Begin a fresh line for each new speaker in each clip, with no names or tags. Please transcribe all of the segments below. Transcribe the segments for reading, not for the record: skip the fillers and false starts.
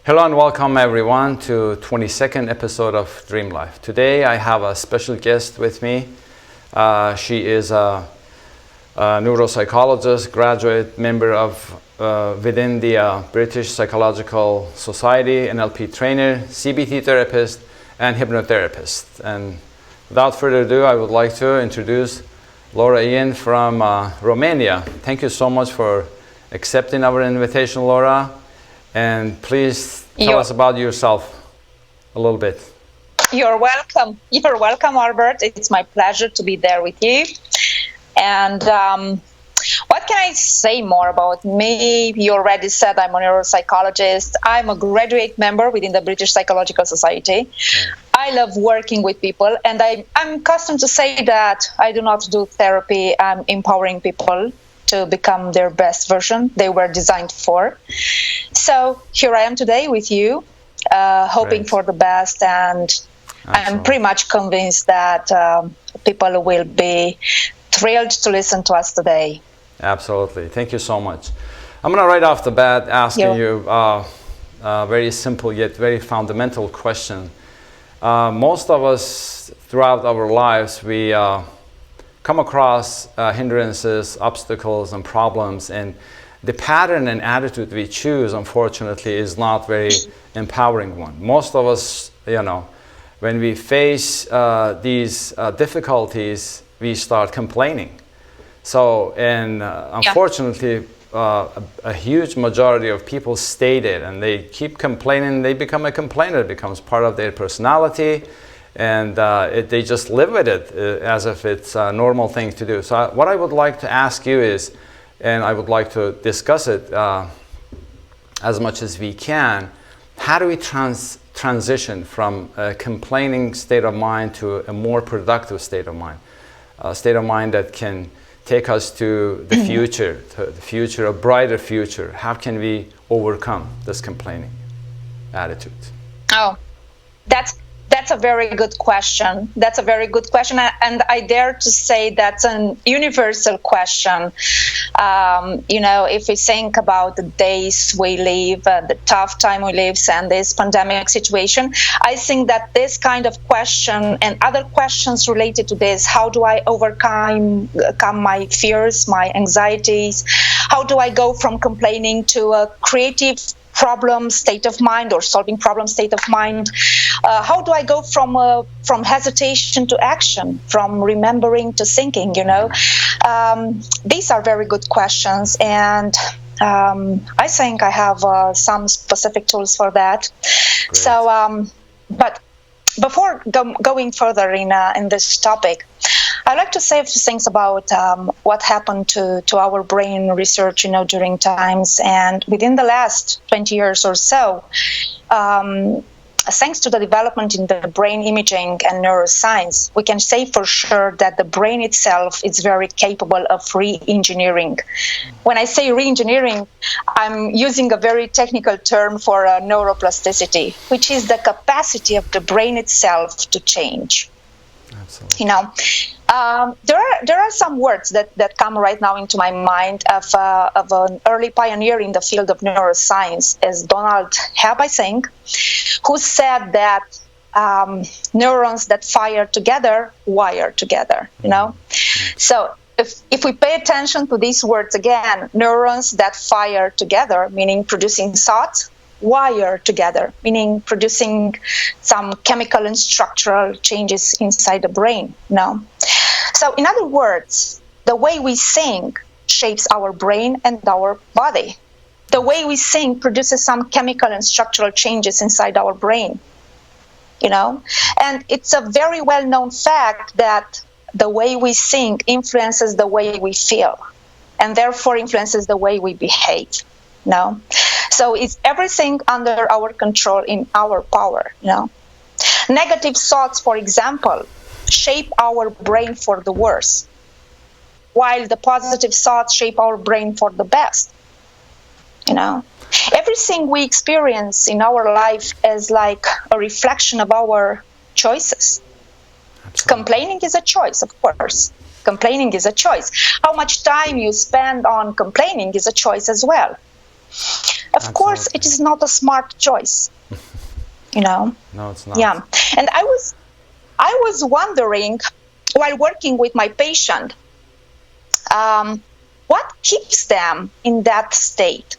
Hello and welcome everyone to 22nd episode of Dream Life. Today I have a special guest with me. She is a neuropsychologist, graduate member of within the British Psychological Society, NLP trainer, CBT therapist, and hypnotherapist. And without further ado, I would like to introduce Laura Ian from Romania. Thank you so much for accepting our invitation, Laura. And please tell us about yourself a little bit.
You're welcome. You're welcome, Albert. It's my pleasure to be there with you. And what can I say more about me? You already said I'm a neuropsychologist. I'm a graduate member within the British Psychological Society. I love working with people, and I'm accustomed to say that I do not do therapy. I'm empowering people to become their best version they were designed for. So here I am today with you, hoping for the best, and I'm pretty much convinced that people will be thrilled to listen to us today.
Absolutely. Thank you so much. I'm going to right off the bat asking you a very simple yet very fundamental question. Most of us throughout our lives, we come across hindrances, obstacles, and problems, and the pattern and attitude we choose, unfortunately, is not very empowering one. Most of us, when we face these difficulties, we start complaining. So, and unfortunately, a huge majority of people stay there, and they keep complaining. They become a complainer. It becomes part of their personality. And they just live with it as if it's a normal thing to do. So what I would like to ask you is, and I would like to discuss it as much as we can, how do we transition from a complaining state of mind to a more productive state of mind? A state of mind that can take us to the future, a brighter future. How can we overcome this complaining attitude?
Oh, that's a very good question. That's a very good question. And I dare to say that's a universal question. If we think about the days we live, the tough time we live, and this pandemic situation, I think that this kind of question and other questions related to this, how do I overcome my fears, my anxieties? How do I go from complaining to a creative problem state of mind or solving problem state of mind? How do I go from hesitation to action, from remembering to thinking? These are very good questions, and I think I have some specific tools for that. Great. So, but before going further in this topic, I'd like to say a few things about what happened to our brain research, during times. And within the last 20 years or so, thanks to the development in the brain imaging and neuroscience, we can say for sure that the brain itself is very capable of re-engineering. When I say re-engineering, I'm using a very technical term for neuroplasticity, which is the capacity of the brain itself to change. Absolutely. There are some words that come right now into my mind of an early pioneer in the field of neuroscience, as Donald Hebb, I think, who said that neurons that fire together wire together. So if we pay attention to these words again, neurons that fire together, meaning producing thoughts, wire together, meaning producing some chemical and structural changes inside the brain. So in other words, the way we think shapes our brain and our body. The way we think produces some chemical and structural changes inside our brain. And it's a very well-known fact that the way we think influences the way we feel, and therefore influences the way we behave. So it's everything under our control, in our power. Negative thoughts, for example, shape our brain for the worse, while the positive thoughts shape our brain for the best. Everything we experience in our life is like a reflection of our choices. Absolutely. Complaining is a choice, of course. Complaining is a choice. How much time you spend on complaining is a choice as well. Of course, it is not a smart choice.
No, it's not.
Yeah. And I was wondering, while working with my patient, what keeps them in that state?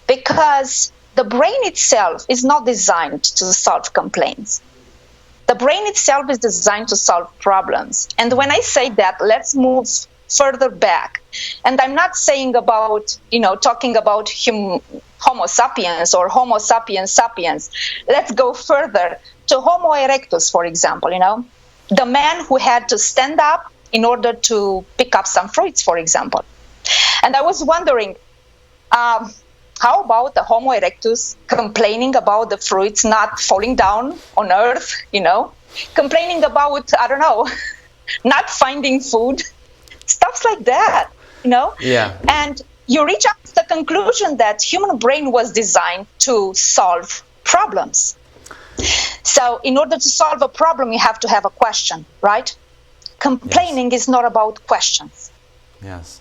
Because the brain itself is not designed to solve complaints. The brain itself is designed to solve problems. And when I say that, let's move further back. And I'm not saying about, talking about Homo sapiens or Homo sapiens sapiens. Let's go further to Homo erectus, for example, the man who had to stand up in order to pick up some fruits, for example. And I was wondering, how about the Homo erectus complaining about the fruits not falling down on earth, complaining about, I don't know, not finding food, stuff like that,
Yeah.
And you reach out to the conclusion that human brain was designed to solve problems. So in order to solve a problem, you have to have a question, right? Complaining is not about questions.
Yes.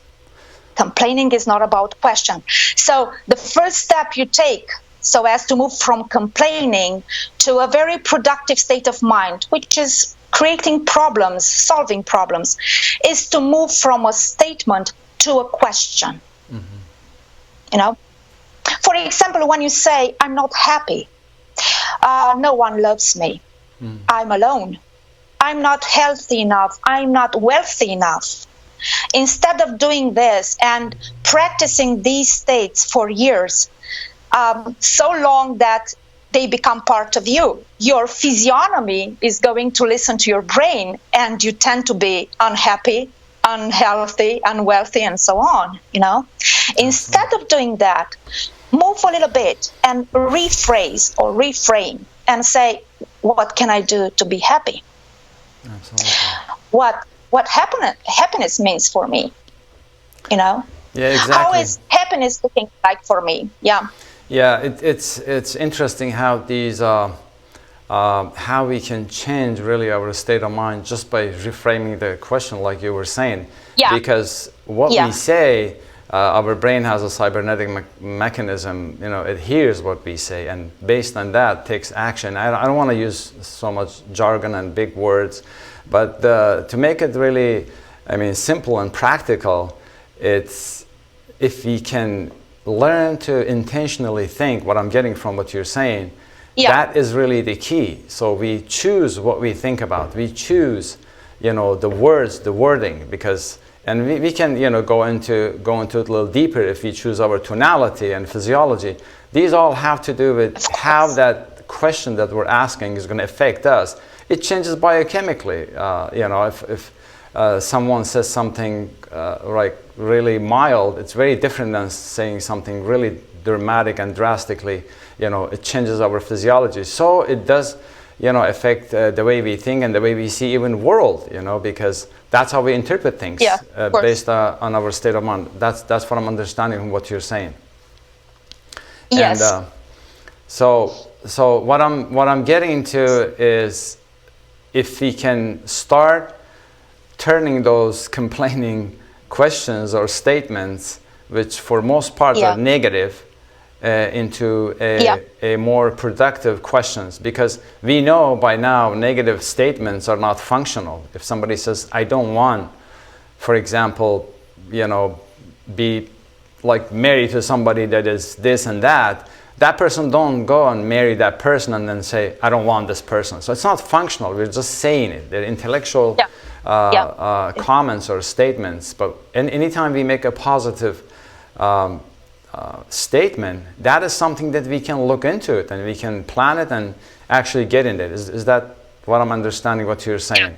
Complaining is not about question. So the first step you take so as to move from complaining to a very productive state of mind, which is creating problems, solving problems, is to move from a statement to a question. For example, when you say, I'm not happy, no one loves me, I'm alone, I'm not healthy enough, I'm not wealthy enough. Instead of doing this and practicing these states for years, so long that they become part of you, your physiognomy is going to listen to your brain, and you tend to be unhappy, unhealthy, unwealthy, and so on, Instead of doing that, move a little bit and rephrase or reframe and say, what can I do to be happy?
Absolutely.
What happiness means for me,
Yeah, exactly.
How is happiness looking like for me? Yeah.
Yeah, it's interesting how these how we can change really our state of mind just by reframing the question, like you were saying.
Yeah.
Because what we say, our brain has a cybernetic mechanism. It hears what we say, and based on that takes action. I don't want to use so much jargon and big words, but to make it really, simple and practical, it's if we can learn to intentionally think, what I'm getting from what you're saying, that is really the key. So we choose what we think about. We choose, the words, the wording, because, and we can, go into it a little deeper if we choose our tonality and physiology. These all have to do with how that question that we're asking is going to affect us. It changes biochemically. If someone says something like really mild, it's very different than saying something really dramatic and drastically, it changes our physiology. So it does, affect the way we think and the way we see even world, because that's how we interpret things based on our state of mind. That's what I'm understanding from what you're saying.
Yes.
And so what I'm getting to is, if we can start turning those complaining questions or statements, which for most part are negative, into a more productive questions, because we know by now negative statements are not functional. If somebody says, I don't want, for example, be like married to somebody that is this and that, that person don't go and marry that person and then say, I don't want this person. So it's not functional. We're just saying it. They're intellectual comments or statements. But anytime we make a positive statement, that is something that we can look into it and we can plan it and actually get in it. Is that what I'm understanding what you're saying?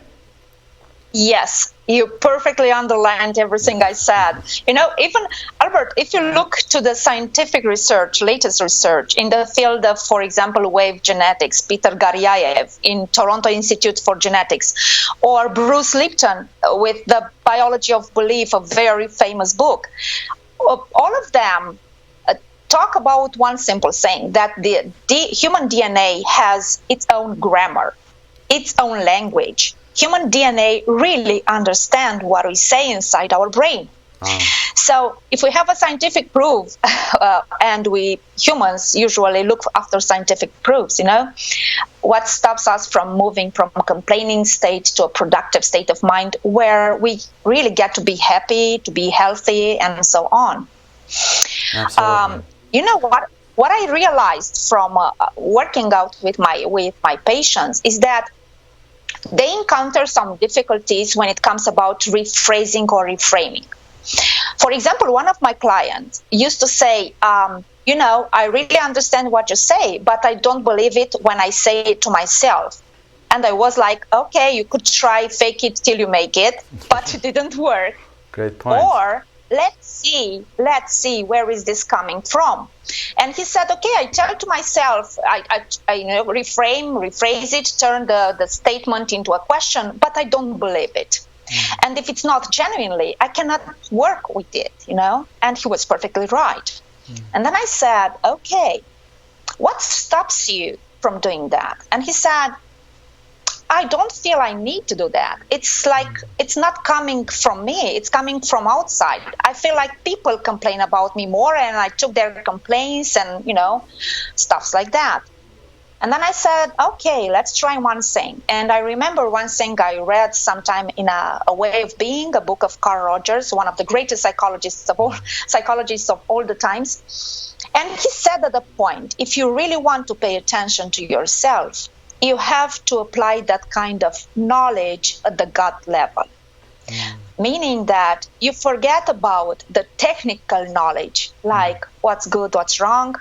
Yes, you perfectly underlined everything I said. Even, Albert, if you look to the scientific research, latest research in the field of, for example, wave genetics, Peter Garyaev in Toronto Institute for Genetics, or Bruce Lipton with the Biology of Belief, a very famous book, all of them talk about one simple thing, that the human DNA has its own grammar, its own language. Human DNA really understands what we say inside our brain. So if we have a scientific proof, and we humans usually look after scientific proofs, what stops us from moving from a complaining state to a productive state of mind where we really get to be happy, to be healthy, and so on.
Absolutely.
You know what I realized from working out with my patients is that they encounter some difficulties when it comes about rephrasing or reframing. For example, one of my clients used to say, I really understand what you say, but I don't believe it when I say it to myself. And I was like, okay, you could try fake it till you make it, but it didn't work.
Great point.
Or let's see where is this coming from. And he said, okay, I tell to myself, I rephrase it, turn the statement into a question, but I don't believe it. And if it's not genuinely, I cannot work with it, And he was perfectly right. And then I said, okay, what stops you from doing that? And he said, I don't feel I need to do that. It's like it's not coming from me. It's coming from outside. I feel like people complain about me more, and I took their complaints and, stuff like that. And then I said, okay, let's try one thing. And I remember one thing I read sometime in A Way of Being, a book of Carl Rogers, one of the greatest psychologists of all the times. And he said at the point, if you really want to pay attention to yourself, you have to apply that kind of knowledge at the gut level. Meaning that you forget about the technical knowledge, like what's good, what's wrong,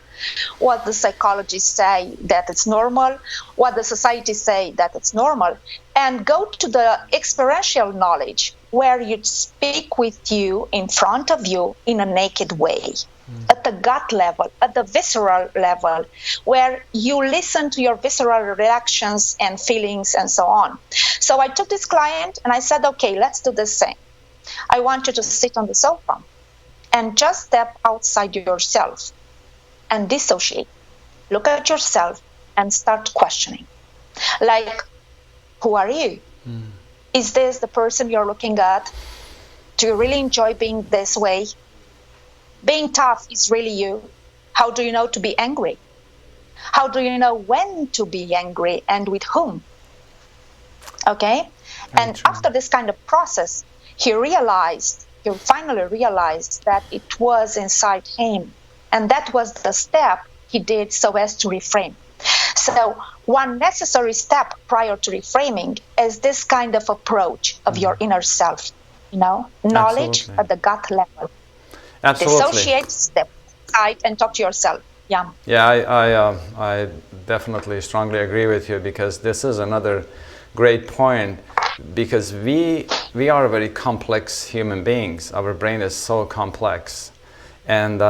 what the psychologists say that it's normal, what the society say that it's normal, and go to the experiential knowledge where you speak with you in front of you in a naked way, at the gut level, at the visceral level, where you listen to your visceral reactions and feelings and so on. So I took this client and I said, okay, let's do this thing. I want you to sit on the sofa and just step outside yourself and dissociate. Look at yourself and start questioning. Like, who are you? Is this the person you're looking at? Do you really enjoy being this way? Being tough is really you. How do you know to be angry? How do you know when to be angry and with whom? Okay? And after this kind of process, he finally realized that it was inside him. And that was the step he did so as to reframe. So one necessary step prior to reframing is this kind of approach of your inner self, knowledge at the gut level.
Absolutely.
Dissociate, step aside, and talk to yourself. Yeah.
Yeah, I definitely strongly agree with you, because this is another great point, because we are very complex human beings. Our brain is so complex, and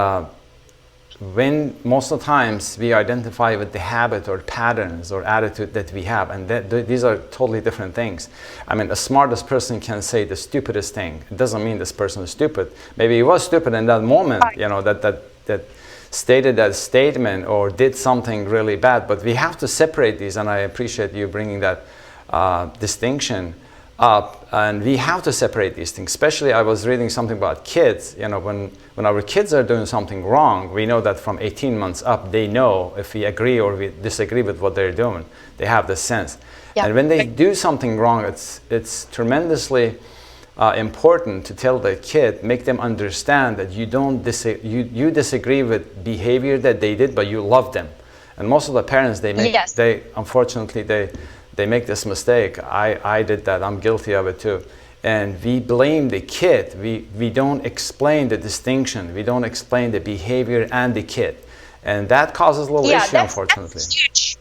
when most of the times we identify with the habit or patterns or attitude that we have, and these are totally different things. I mean, the smartest person can say the stupidest thing. It doesn't mean this person is stupid. Maybe he was stupid in that moment, that stated that statement or did something really bad. But we have to separate these, and I appreciate you bringing that distinction up. And we have to separate these things. Especially, I was reading something about kids. When our kids are doing something wrong, we know that from 18 months up, they know if we agree or we disagree with what they're doing. They have the sense. Yeah. And when they do something wrong, it's tremendously important to tell the kid, make them understand that you disagree with behavior that they did, but you love them. And most of the parents, unfortunately, they make this mistake. I did that. I'm guilty of it too. And we blame the kid. We don't explain the distinction. We don't explain the behavior and the kid. And that causes a little issue, unfortunately.
That's huge.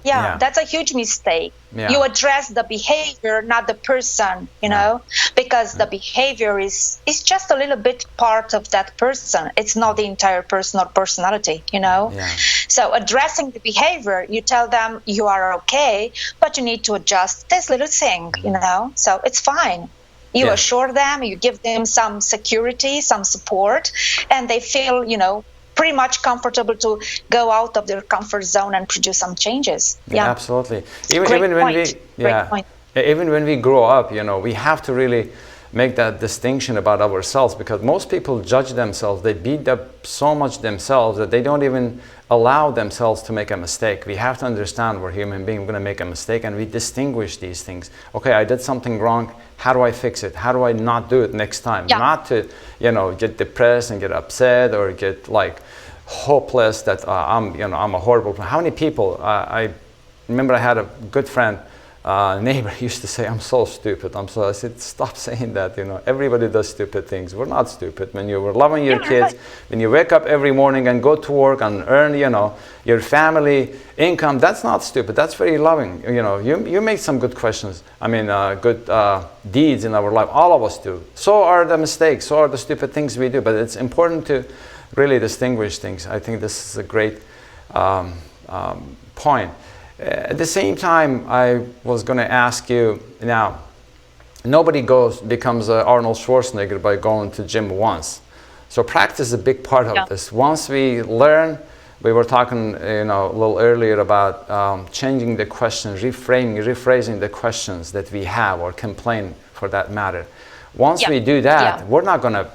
Yeah, that's a huge mistake. Yeah. You address the behavior, not the person, because the behavior is just a little bit part of that person. It's not the entire person or personality, Yeah. So addressing the behavior, you tell them you are okay, but you need to adjust this little thing, So it's fine. You assure them, you give them some security, some support, and they feel, pretty much comfortable to go out of their comfort zone and produce some changes.
Yeah, absolutely. Even when we grow up, we have to really make that distinction about ourselves, because most people judge themselves. They beat up so much themselves that they don't even allow themselves to make a mistake. We have to understand we're human beings, we're going to make a mistake, and we distinguish these things. Okay, I did something wrong. How do I fix it? How do I not do it next time?
Yeah.
Not to, get depressed and get upset or get like hopeless that I'm a horrible person. How many people, I remember I had a good friend, neighbor used to say, I'm so stupid. I said, stop saying that. Everybody does stupid things. We're not stupid. When you were loving your kids, when you wake up every morning and go to work and earn, your family income, that's not stupid. That's very loving. You make some good questions. Good deeds in our life. All of us do. So are the mistakes. So are the stupid things we do. But it's important to really distinguish things. I think this is a great point. At the same time, I was going to ask you, now, nobody becomes Arnold Schwarzenegger by going to gym once. So practice is a big part of this. Once we learn, we were talking a little earlier about changing the questions, rephrasing the questions that we have, or complain for that matter. Once we do that, we're not going to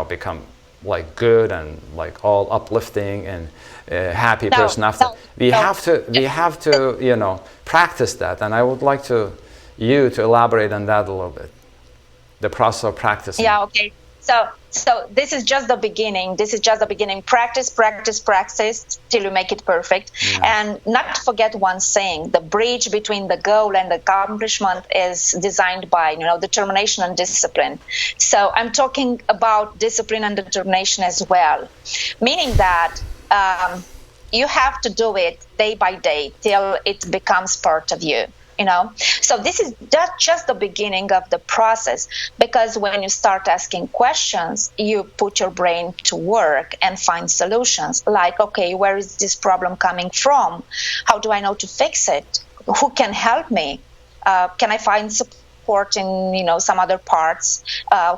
become like good and like all uplifting and happy person after. We have to practice that, and I would like you to elaborate on that a little bit, the process of practicing.
Yeah, okay. So this is just the beginning. Practice, practice, practice till you make it perfect. And not to forget one thing: the bridge between the goal and the accomplishment is designed by determination and discipline. So I'm talking about discipline and determination as well, meaning that you have to do it day by day till it becomes part of you. So this is just the beginning of the process, because when you start asking questions, you put your brain to work and find solutions like, okay, where is this problem coming from? How do I know to fix it? Who can help me? Can I find support in some other parts?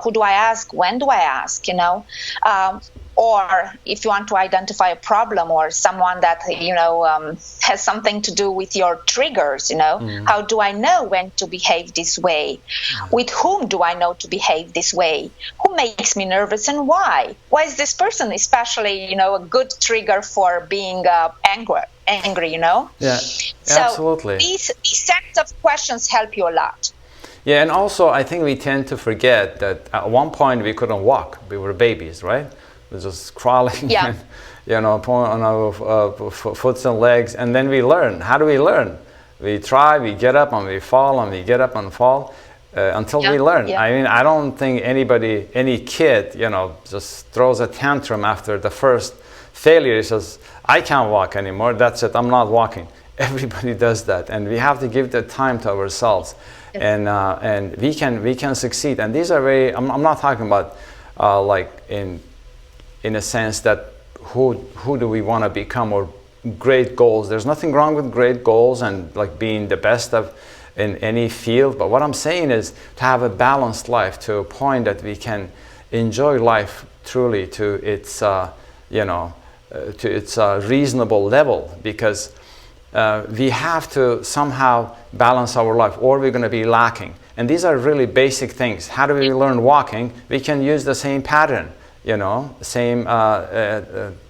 Who do I ask? When do I ask? Or if you want to identify a problem or someone that has something to do with your triggers, how do I know when to behave this way? With whom do I know to behave this way? Who makes me nervous and why? Why is this person especially a good trigger for being angry?
Yeah,
so
absolutely.
These sets of questions help you a lot.
Yeah, and also I think we tend to forget that at one point we couldn't walk. We were babies, right? We're just crawling, and, on our foot and legs, and then we learn. How do we learn? We try, we get up, and we fall, and we get up and fall until we learn. I don't think any kid, just throws a tantrum after the first failure. He says, I can't walk anymore. That's it. I'm not walking. Everybody does that, and we have to give the time to ourselves, and we can succeed. And these are very. I'm not talking about like in a sense that who do we want to become, or great goals. There's nothing wrong with great goals and like being the best in any field. But what I'm saying is to have a balanced life to a point that we can enjoy life truly to its reasonable level, because we have to somehow balance our life, or we're going to be lacking. And these are really basic things. How do we learn walking? We can use the same pattern, same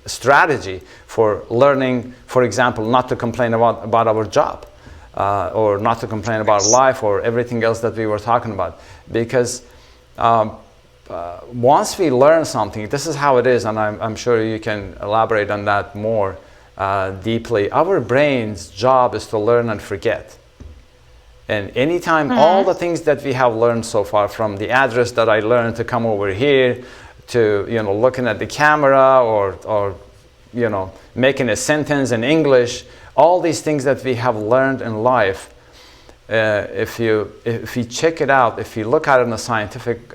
strategy for learning, for example, not to complain about our job, or not to complain about life or everything else that we were talking about. Because once we learn something, this is how it is, and I'm sure you can elaborate on that more deeply. Our brain's job is to learn and forget. And anytime all the things that we have learned so far, from the address that I learned to come over here, to looking at the camera, or making a sentence in English, all these things that we have learned in life, if you check it out, if you look at it in a scientific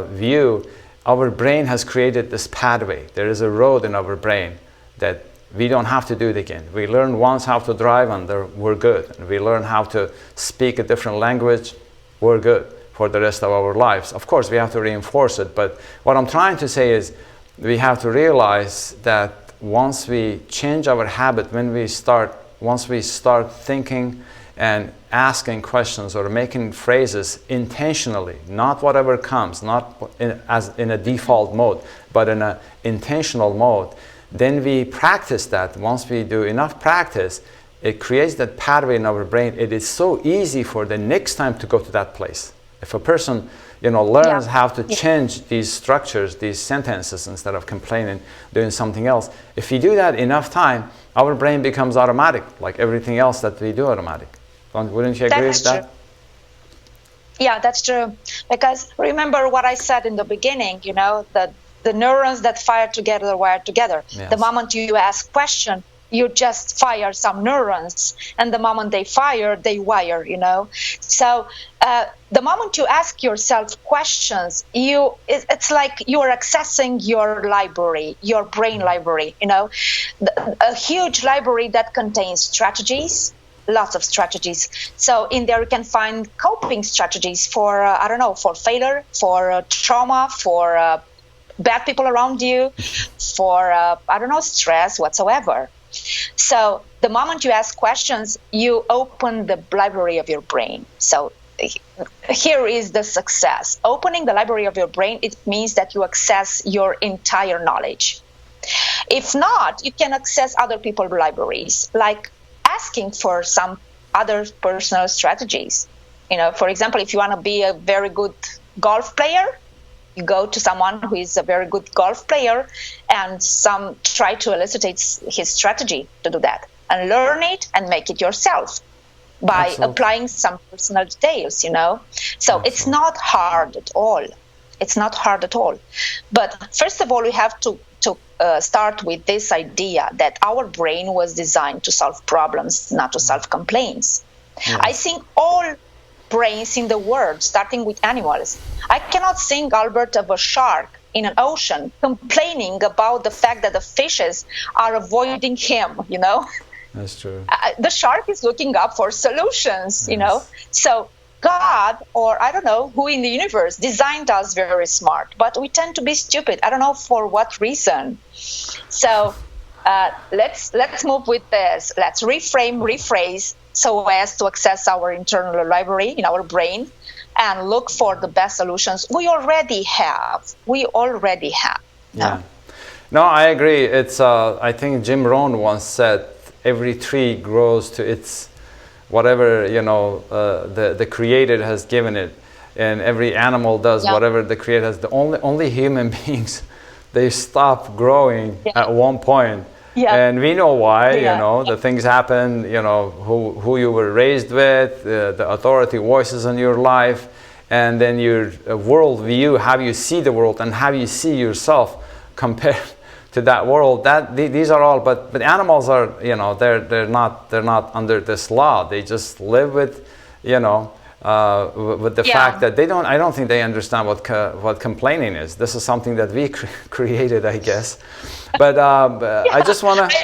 view, our brain has created this pathway. There is a road in our brain that we don't have to do it again. We learn once how to drive, and we're good. And we learn how to speak a different language, we're good for the rest of our lives. Of course, we have to reinforce it, but what I'm trying to say is we have to realize that once we change our habit, once we start thinking and asking questions or making phrases intentionally, not whatever comes, not as in a default mode, but in an intentional mode, then we practice that. Once we do enough practice, it creates that pathway in our brain. It is so easy for the next time to go to that place. If a person, learns how to change these structures, these sentences, instead of complaining, doing something else. If we do that enough time, our brain becomes automatic, like everything else that we do automatic. Wouldn't you agree with that?
True. Yeah, that's true. Because remember what I said in the beginning, the neurons that fire together wire together.
Yes.
The moment you ask question, you just fire some neurons, and the moment they fire, they wire, So the moment you ask yourself questions, it's like you're accessing your library, your brain library, a huge library that contains strategies, lots of strategies. So in there you can find coping strategies for, for failure, for trauma, for bad people around you, for, stress whatsoever. So the moment you ask questions, you open the library of your brain. So here is the success. Opening the library of your brain, it means that you access your entire knowledge. If not, you can access other people's libraries, like asking for some other personal strategies. For example, if you want to be a very good golf player, you go to someone who is a very good golf player and try to elucidate his strategy to do that, and learn it and make it yourself by
Absolutely.
applying some personal details, So
Absolutely.
It's not hard at all. It's not hard at all. But first of all, we have to start with this idea that our brain was designed to solve problems, not to solve complaints.
Yes.
I think all brains in the world, starting with animals. I cannot think, Albert, of a shark in an ocean complaining about the fact that the fishes are avoiding him,
That's true.
The shark is looking up for solutions,
Yes.
So God, or I don't know who in the universe, designed us very smart, but we tend to be stupid. I don't know for what reason. So let's move with this. Let's reframe, rephrase, so as to access our internal library in our brain and look for the best solutions we already have.
Yeah. No, I agree. It's I think Jim Rohn once said, every tree grows to its whatever the creator has given it, and every animal does whatever the creator has. The only human beings, they stop growing at one point.
Yeah.
And we know why, the things happen, who you were raised with, the authority voices in your life, and then your world view, how you see the world and how you see yourself compared to that world. These are all, but animals are, they're not under this law. They just live with, with the fact that I don't think they understand what complaining is. This is something that we created, I guess. But I just want to.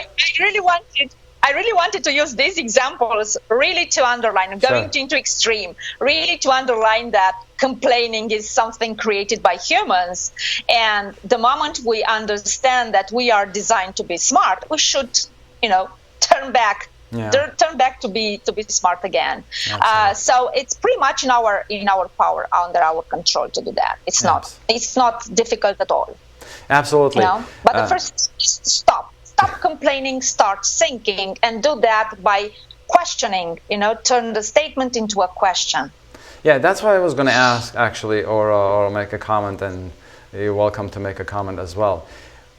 I really wanted to use these examples really to underline, going into extreme, really to underline that complaining is something created by humans. And the moment we understand that we are designed to be smart, we should, turn back to be smart again. So it's pretty much in our power, under our control to do that. It's not difficult at all.
Absolutely.
But the first is to stop complaining, start thinking, and do that by questioning. Turn the statement into a question.
Yeah, that's what I was going to ask, actually, or make a comment, and you're welcome to make a comment as well.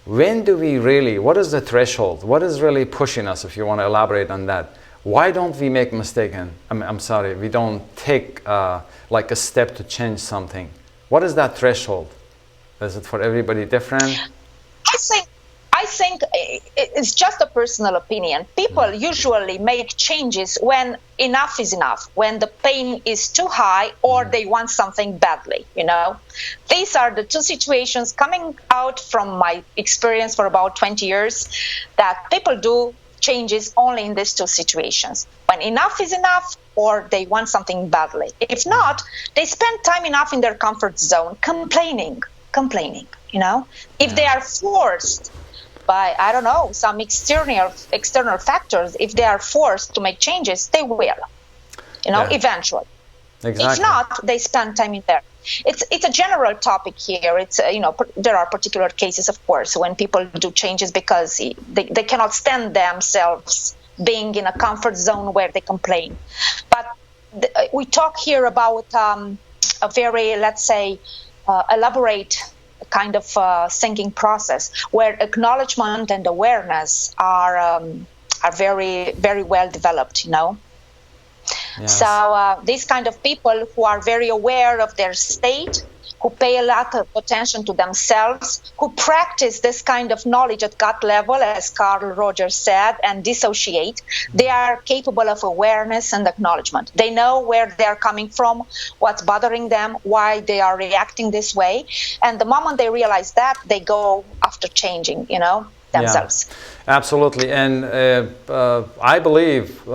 When do we really, what is the threshold? What is really pushing us, if you want to elaborate on that? Why don't we make a mistake? We don't take like a step to change something. What is that threshold? Is it for everybody different?
I think it's just a personal opinion. People usually make changes when enough is enough, when the pain is too high or they want something badly, These are the two situations coming out from my experience for about 20 years that people do changes only in these two situations. When enough is enough or they want something badly. If not, they spend time enough in their comfort zone complaining, If they are forced by, I don't know, some external factors, if they are forced to make changes, they will. eventually.
Exactly.
If not, they spend time in there. It's a general topic here. It's there are particular cases, of course, when people do changes because they cannot stand themselves being in a comfort zone where they complain. But we talk here about a very, let's say, elaborate kind of thinking process where acknowledgement and awareness are very, very well developed.
Yes.
So these kind of people who are very aware of their state, who pay a lot of attention to themselves, who practice this kind of knowledge at gut level, as Carl Rogers said, and dissociate, they are capable of awareness and acknowledgement. They know where they're coming from, what's bothering them, why they are reacting this way. And the moment they realize that, they go after changing, themselves.
Yeah, absolutely. And I believe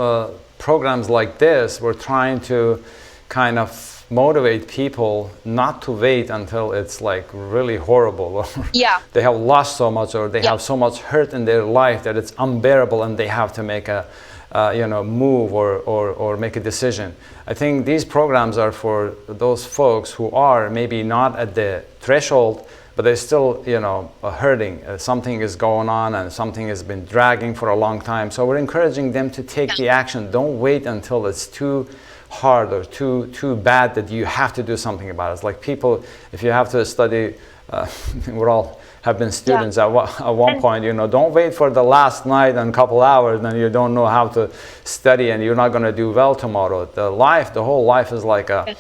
programs like this, we're trying to kind of motivate people not to wait until it's like really horrible, or they have lost so much, or they have so much hurt in their life that it's unbearable and they have to make a move or make a decision. I think these programs are for those folks who are maybe not at the threshold, but they're still hurting. Something is going on and something has been dragging for a long time. So we're encouraging them to take the action. Don't wait until it's too hard or too bad that you have to do something about it. It's like people, if you have to study, we all have been students at one point, don't wait for the last night and a couple hours and you don't know how to study and you're not going to do well tomorrow. The whole life is like a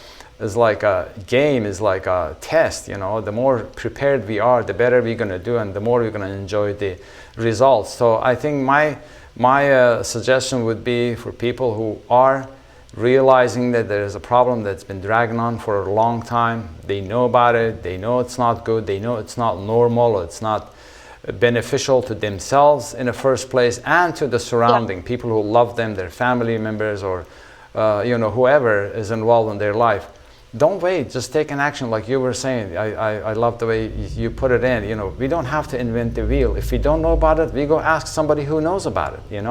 game, is like a test. The more prepared we are, the better we're going to do, and the more we're going to enjoy the results. So I think my suggestion would be for people who are realizing that there is a problem that's been dragging on for a long time. They know about it, they know it's not good, they know it's not normal, or it's not beneficial to themselves in the first place and to the surrounding people who love them, their family members, or whoever is involved in their life. Don't wait, just take an action. Like you were saying, I love the way you put it in. We don't have to invent the wheel. If we don't know about it, we go ask somebody who knows about it.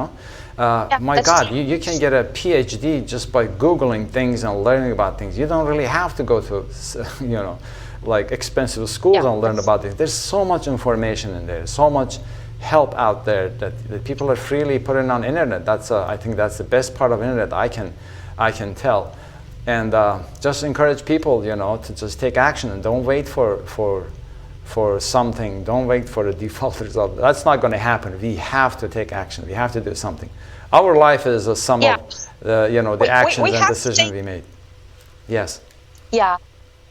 My God, you can get a PhD just by Googling things and learning about things. You don't really have to go to like expensive schools and learn about it. There's so much information in there, so much help out there that people are freely putting on internet. I think that's the best part of internet I can tell. And just encourage people, to just take action and don't wait for something. Don't wait for the default result. That's not going to happen. We have to take action. We have to do something. Our life is a sum of the actions and decisions we made. Yes.
Yeah,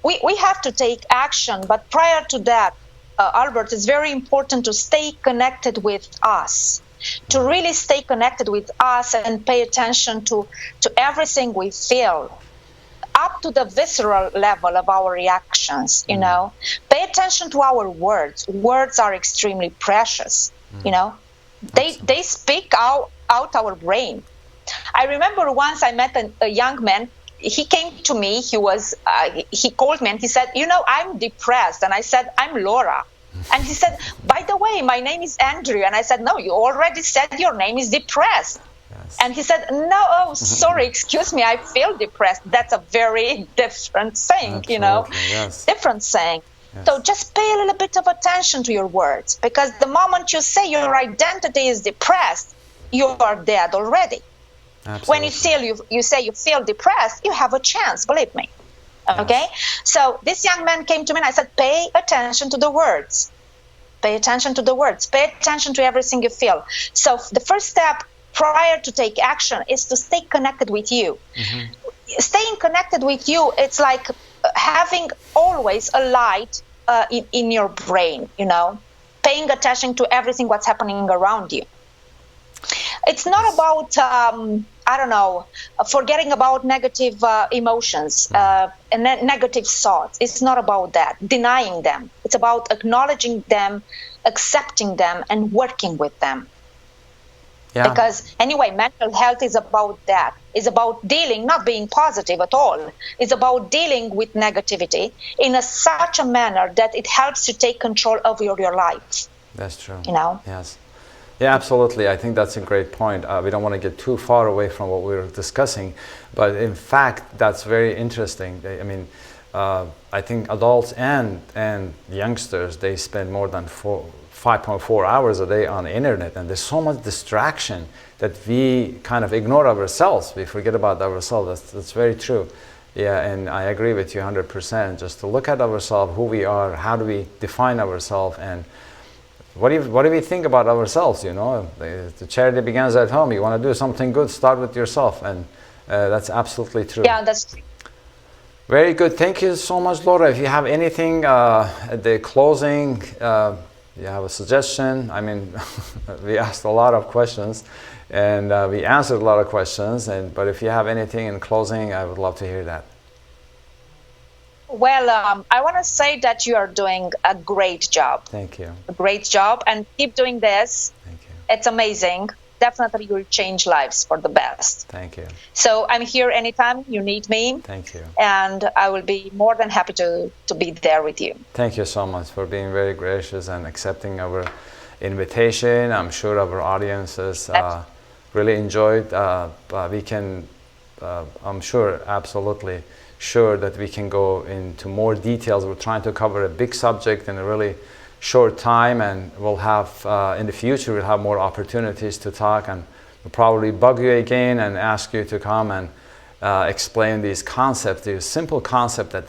we have to take action. But prior to that, Albert, it's very important to stay connected with us. To really stay connected with us and pay attention to everything we feel, up to the visceral level of our reactions, Pay attention to our words. Words are extremely precious, They speak out our brain. I remember once I met a young man. He came to me, he called me and he said, I'm depressed. And I said, I'm Laura. And he said, by the way, my name is Andrew. And I said, no, you already said your name is depressed. Yes. And he said, no, sorry, excuse me, I feel depressed. That's a very different saying,
Absolutely, yes.
Different saying.
Yes.
So just pay a little bit of attention to your words, because the moment you say your identity is depressed, you are dead already.
Absolutely.
When you say you feel depressed, you have a chance, believe me. Okay?
Yes.
So this young man came to me and I said, pay attention to the words. Pay attention to the words. Pay attention to everything you feel. So the first step prior to take action is to stay connected with you. Mm-hmm. Staying connected with you, it's like having always a light in your brain, paying attention to everything what's happening around you. It's not about, forgetting about negative emotions and negative thoughts. It's not about that, denying them. It's about acknowledging them, accepting them, and working with them. Yeah. Because anyway, mental health is about that. It's about dealing, not being positive at all. It's about dealing with negativity in such a manner that it helps you take control of your life.
That's true.
You know?
Yes. Yeah, absolutely. I think that's a great point. We don't want to get too far away from what we were discussing, but in fact, that's very interesting. I mean, I think adults and youngsters, they spend more than 5.4 hours a day on the internet, and there's so much distraction that we kind of ignore ourselves. We forget about ourselves. That's very true. Yeah, and I agree with you 100%. Just to look at ourselves, who we are, how do we define ourselves, and what do we think about ourselves? You know, the charity begins at home. You want to do something good, start with yourself, and that's absolutely true.
Yeah, that's true.
Very good. Thank you so much, Laura. If you have anything at the closing, you have a suggestion. I mean, we asked a lot of questions, and we answered a lot of questions. But if you have anything in closing, I would love to hear that.
Well, I want to say that you are doing a great job.
Thank you.
A great job, and keep doing this.
Thank you.
It's amazing. Definitely will change lives for the best.
Thank you.
So I'm here anytime you need me.
Thank you.
And I will be more than happy to be there with you.
Thank you so much for being very gracious and accepting our invitation. I'm sure our audiences really enjoyed. I'm sure, absolutely sure that we can go into more details. We're trying to cover a big subject in a really short time, and we'll have in the future we'll have more opportunities to talk, and we'll probably bug you again and ask you to come and explain these concepts, these simple concepts that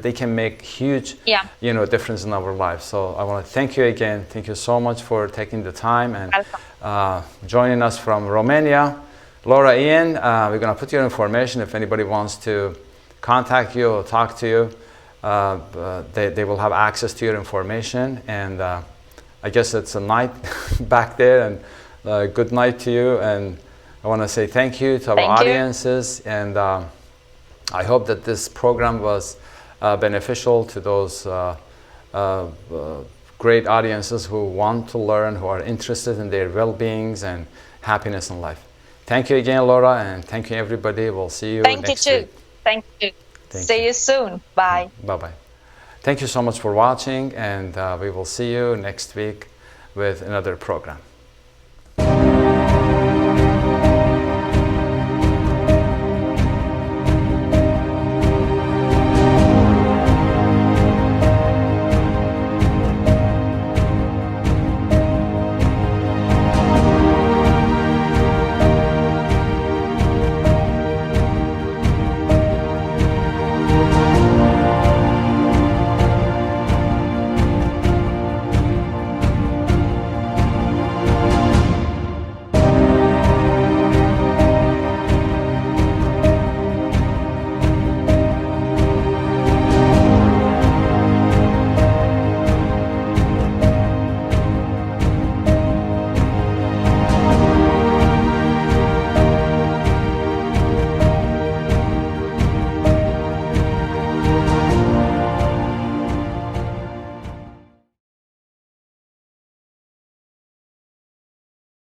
they can make huge difference in our lives. So I want to thank you again. Thank you so much for taking the time and joining us from Romania. Laura, Ian, we're going to put your information if anybody wants to contact you or talk to you. They will have access to your information, and I guess it's a night back there, and good night to you. And I want to say thank you to our audiences, and I hope that this program was beneficial to those great audiences who want to learn, who are interested in their well-beings and happiness in life. Thank you again, Laura, and thank you, everybody. We'll see you next week.
Thank you, too. Thank you. See you soon. Bye.
Bye-bye. Thank you so much for watching, and we will see you next week with another program.